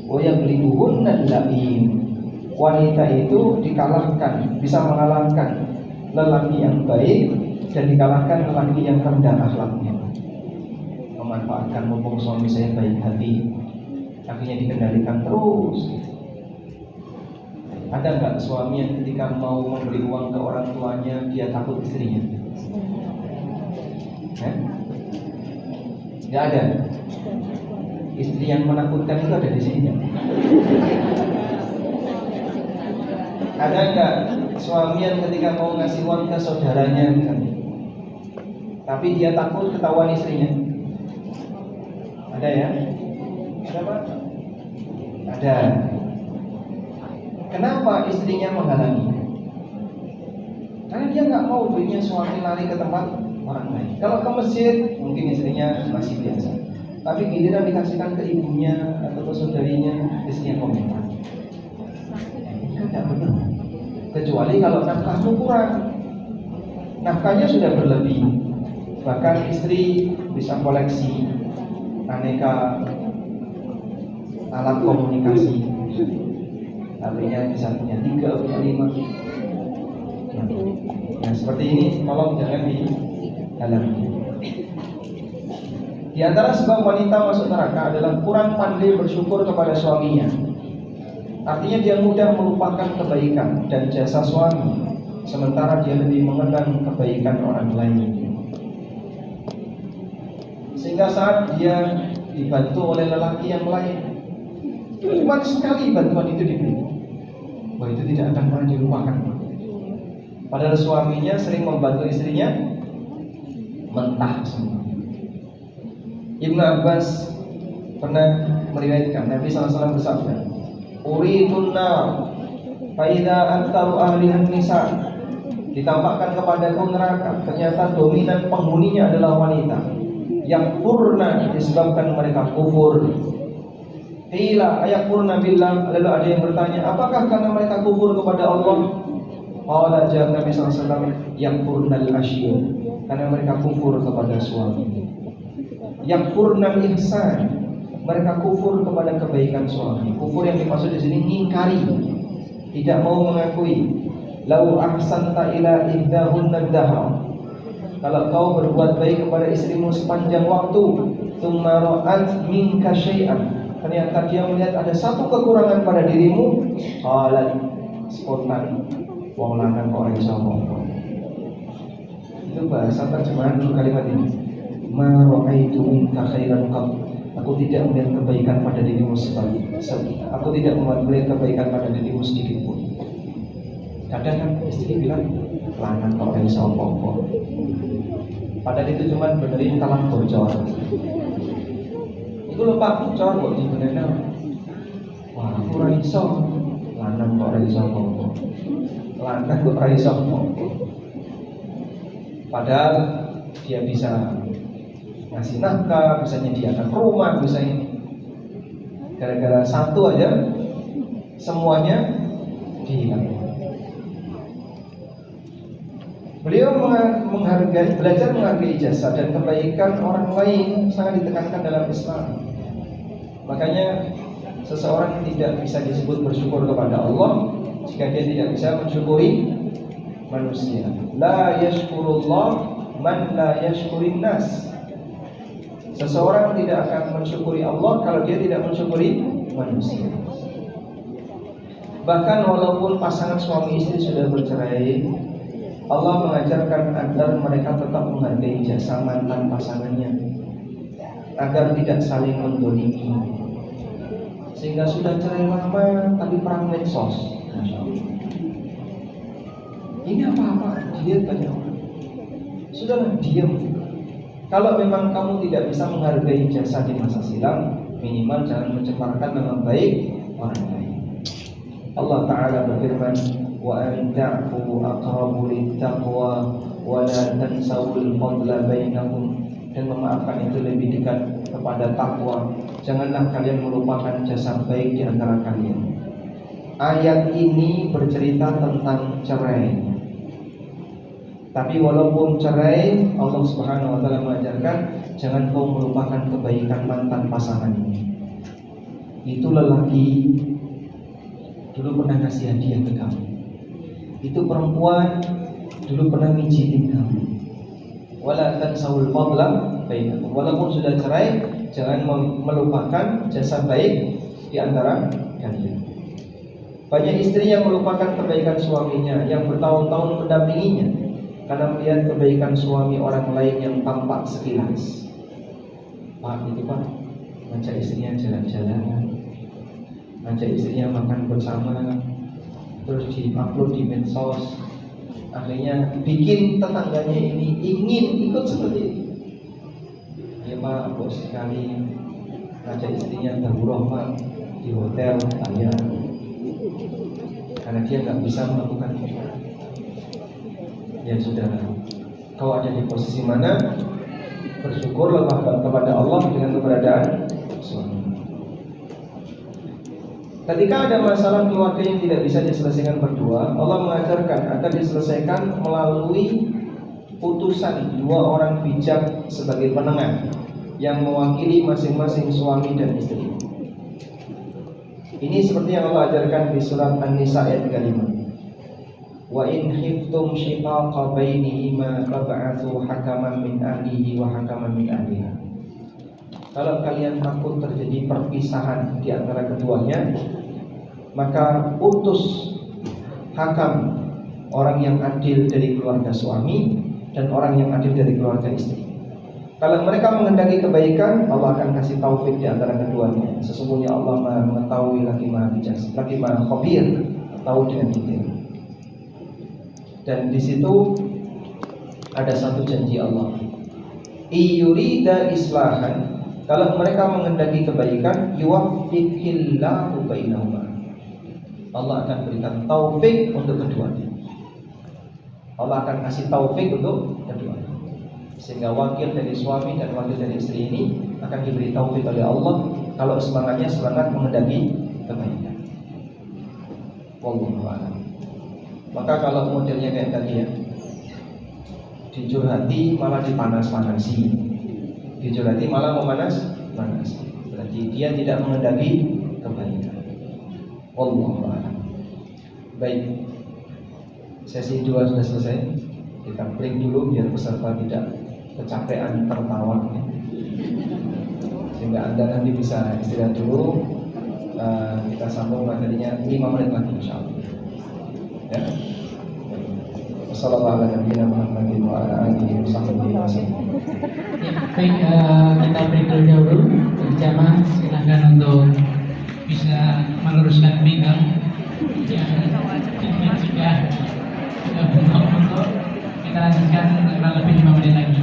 wayaglibuhunna al-la'im. Wanita itu dikalahkan, bisa mengalahkan lelaki yang baik dan dikalahkan lelaki yang rendah akhlaknya. Memanfaatkan mumpung suami saya baik hati, akhirnya dikendalikan terus. Ada nggak suami yang ketika mau memberi uang ke orang tuanya dia takut istrinya? Nggak ada. Istri yang menakutkan itu ada di sini. Ada nggak suami yang ketika mau ngasih uang ke saudaranya misalnya, tapi dia takut ketahuan istrinya? Ada ya? Ada Pak? Ada. Kenapa istrinya menghalangi? Karena dia nggak mau berinya suami lari ke tempat orang lain. Kalau ke masjid mungkin istrinya masih biasa, tapi giliran dikasihkan ke ibunya atau ke saudarinya, istrinya komentar. Tidak benar. Kecuali kalau nafkahmu kurang, nafkahnya sudah berlebih. Bahkan istri bisa koleksi aneka alat komunikasi, artinya bisa punya 3, punya 5. Nah seperti ini tolong jangan dihalangi. Di antara sebab wanita masuk neraka adalah kurang pandai bersyukur kepada suaminya. Artinya dia mudah melupakan kebaikan dan jasa suami, sementara dia lebih mengenang kebaikan orang lain. Sehingga saat dia dibantu oleh lelaki yang lain, cuma sekali bantuan itu diberi, bahwa itu tidak akan pernah dilupakan. Padahal suaminya sering membantu istrinya mentah semua. Ibnu Abbas pernah meriwayatkan Nabi SAW bersabda, "Uridun nar fa idza aktaru ahliha nisa." Ditampakkan kepadaku neraka, ternyata dominan penghuninya adalah wanita. Yang purna disebabkan mereka kufur. Qila ayakfurna billah. Lalu ada yang bertanya, apakah karena mereka kufur kepada Allah? Qala jawab Nabi SAW, yakfurnal asyir, karena mereka kufur kepada suami. Yakfurnal ihsan, mereka kufur kepada kebaikan suami. Kufur yang dimaksud di sini ngingkari, tidak mau mengakui. Lau ahsanta ila ihdahunna dahra, kalau kau berbuat baik kepada istrimu sepanjang waktu, tsumma ra'at minka syai'an, ternyata dia melihat ada satu kekurangan pada dirimu, qalat spontan, wong lanang kok ora iso ngomong. Itu bahasa terjemahan dulu kalimat ini. Ma ra'aitu minka khairan qat, aku tidak melihat kebaikan pada dirimu aku tidak melihat kebaikan pada dirimu sedikit pun. Kadang kan istri bilang, lanang kok ora iso ngomong. Padahal itu cuma benerin talang bocor. Itu lho Pak, bocor kok dibenerin. Wah, aku ora iso. Lanang kok ora iso ngomong. Lanang kok ora iso ngomong. Padahal dia bisa ngasih nafkah, bisa nyediakan rumah, bisa ini. Gara-gara satu aja semuanya dihilangkan. Beliau belajar menghargai jasa dan kebaikan orang lain sangat ditekankan dalam Islam. Makanya seseorang tidak bisa disebut bersyukur kepada Allah jika dia tidak bisa mensyukuri manusia. La yashkurullah man la yashkurin nas. Seseorang tidak akan mensyukuri Allah kalau dia tidak mensyukuri manusia. Bahkan walaupun pasangan suami istri sudah bercerai, Allah mengajarkan agar mereka tetap menghargai jasa mantan pasangannya, agar tidak saling mendolimi. Sehingga sudah cerai lama tapi perang medsos. Ini apa-apa dilihat banyak orang. Sudahlah diam. Kalau memang kamu tidak bisa menghargai jasa di masa silam, minimal jangan mencemarkan nama baik orang lain. Allah Ta'ala berfirman, wa an ta'fu aqrabu littaqwa wa la tansawul fadla bainakum, dan memaafkan itu lebih dekat kepada takwa. Janganlah kalian melupakan jasa baik di antara kalian. Ayat ini bercerita tentang cerai. Tapi walaupun cerai, Allah Subhanahu wa taala mengajarkan jangan kau melupakan kebaikan mantan pasangan ini. Itu lelaki dulu pernah kasih hadiah ke kamu. Itu perempuan dulu pernah mijitin kamu. Wala tansawul fadla bainakum. Walaupun sudah cerai, jangan melupakan jasa baik di antara kalian. Banyak istri yang melupakan kebaikan suaminya, yang bertahun-tahun mendampinginya karena melihat kebaikan suami orang lain yang tampak sekilas. Pak, itu Pak, ngajak istrinya jalan-jalan, ngajak istrinya makan bersama, terus di-upload di medsos. Akhirnya bikin tetangganya ini ingin ikut seperti itu. Ya Pak, bos sekali ngajak istrinya daurah Pak di hotel saya, karena dia nggak bisa melakukan itu. Ya sudah, kau ada di posisi mana, bersyukurlah kepada Allah dengan keberadaan suami. Ketika ada masalah keluarga yang tidak bisa diselesaikan berdua, Allah mengajarkan akan diselesaikan melalui putusan dua orang bijak sebagai penengah yang mewakili masing-masing suami dan istri. Ini seperti yang Allah ajarkan di surat An-Nisa ayat 35. Wa in khiftum shiqaqa bainihima fab'atsu hakaman min ahlihi wa hakaman min ahliha. Kalau kalian takut terjadi perpisahan di antara keduanya, maka utus hakam, orang yang adil dari keluarga suami dan orang yang adil dari keluarga istri. Kalau mereka menghendaki kebaikan, Allah akan kasih taufik di antara keduanya. Sesungguhnya Allah Maha mengetahui, lagi Maha bijaksana, lagi Maha khabir, tahu dengan detail. Dan di situ ada satu janji Allah. Iyurida islahan, kalau mereka menghendaki kebaikan, yuwaffiqillahu bainahuma. Allah akan berikan taufik untuk keduanya. Allah akan kasih taufik untuk keduanya, sehingga wakil dari suami dan wakil dari istri ini akan diberi taufik oleh Allah kalau semangatnya semangat menghendaki kebaikan. Wallahu a'lam. Maka kalau modelnya kayak tadi ya, dicurhati malah dipanas-panasi, dicurhati malah memanas-panasi, berarti dia tidak menghendaki kebaikan. Wallahu a'lam. Baik, sesi 2 sudah selesai. Kita break dulu biar peserta tidak kecapean tertawa, sehingga Anda nanti bisa istirahat dulu. Kita sambung materinya 5 menit lagi insyaallah. Ya. Wassalamualaikum warahmatullahi wabarakatuh. Baik, kita break dulu. Jamaah silakan untuk bisa meluruskan pinggang yang sudah bengkok. Kita lanjutkan kurang lebih 5 menit lagi.